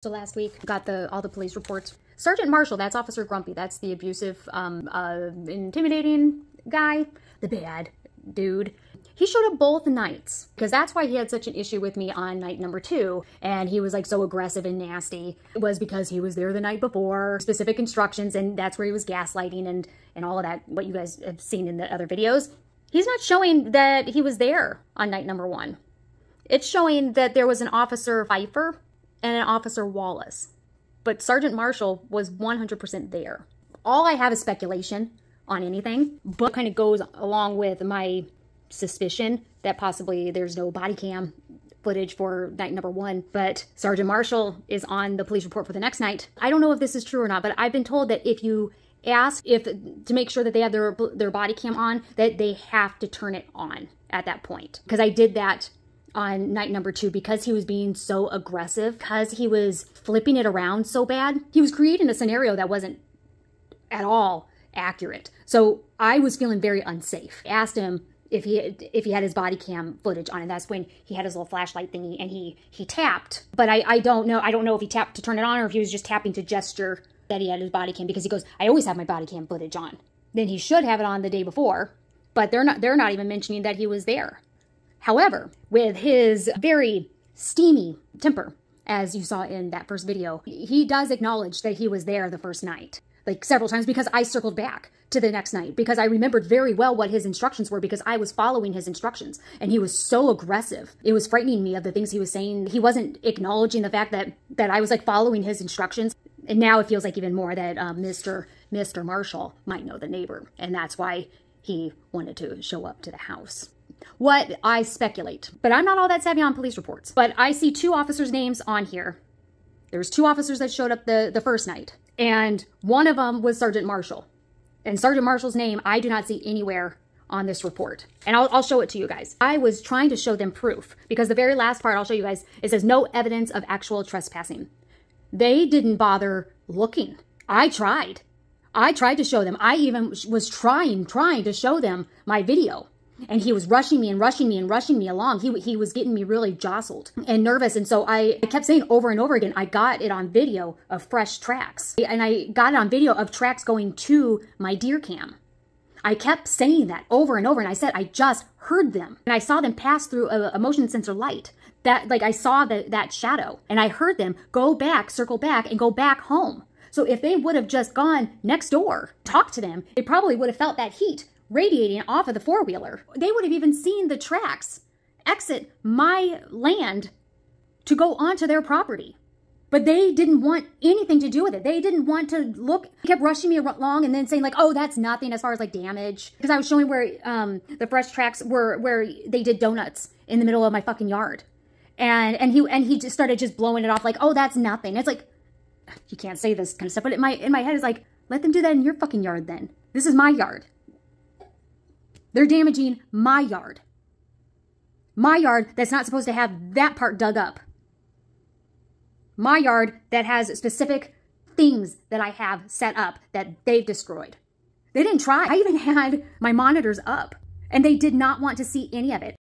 So last week, got all the police reports. Sergeant Marshall, that's Officer Grumpy. That's the abusive, intimidating guy, the bad dude. He showed up both nights because that's why he had such an issue with me on night number 2. And he was like so aggressive and nasty. It was because he was there the night before, specific instructions, and that's where he was gaslighting and all of that, what you guys have seen in the other videos. He's not showing that he was there on night number 1. It's showing that there was an Officer Pfeiffer and an Officer Wallace. But Sergeant Marshall was 100% there. All I have is speculation on anything, but kind of goes along with my suspicion that possibly there's no body cam footage for night number 1, but Sergeant Marshall is on the police report for the next night. I don't know if this is true or not, but I've been told that if you ask to make sure that they have their body cam on, that they have to turn it on at that point. Because I did that on night number 2 because he was being so aggressive, because he was flipping it around so bad. He was creating a scenario that wasn't at all accurate. So I was feeling very unsafe. I asked him if he had his body cam footage on, and that's when he had his little flashlight thingy and he tapped. But I don't know if he tapped to turn it on or if he was just tapping to gesture that he had his body cam, because he goes, I always have my body cam footage on. Then he should have it on the day before, but they're not even mentioning that he was there. However, with his very steamy temper, as you saw in that first video, he does acknowledge that he was there the first night, like several times, because I circled back to the next night because I remembered very well what his instructions were, because I was following his instructions, and he was so aggressive. It was frightening me of the things he was saying. He wasn't acknowledging the fact that I was like following his instructions. And now it feels like even more that Mr. Marshall might know the neighbor, and that's why he wanted to show up to the house. What I speculate, but I'm not all that savvy on police reports, but I see 2 officers' names on here. There's 2 officers that showed up the first night, and one of them was Sergeant Marshall. And Sergeant Marshall's name I do not see anywhere on this report. And I'll show it to you guys. I was trying to show them proof, because the very last part I'll show you guys, it says no evidence of actual trespassing. They didn't bother looking. I tried to show them. I even was trying to show them my video. And he was rushing me and rushing me and rushing me along. He was getting me really jostled and nervous. And so I kept saying over and over again, I got it on video of fresh tracks. And I got it on video of tracks going to my deer cam. I kept saying that over and over. And I said, I just heard them. And I saw them pass through a motion sensor light. Like I saw that shadow. And I heard them go back, circle back, and go back home. So if they would have just gone next door, talked to them, they probably would have felt that heat radiating off of the 4-wheeler. They would have even seen the tracks exit my land to go onto their property. But they didn't want anything to do with it. They didn't want to look. They kept rushing me along and then saying like, oh, that's nothing as far as like damage. Because I was showing where the fresh tracks were, where they did donuts in the middle of my fucking yard. And he just started just blowing it off like, oh, that's nothing. It's like, you can't say this kind of stuff, but in my head is like, let them do that in your fucking yard then. This is my yard. They're damaging my yard. My yard that's not supposed to have that part dug up. My yard that has specific things that I have set up that they've destroyed. They didn't try. I even had my monitors up, and they did not want to see any of it.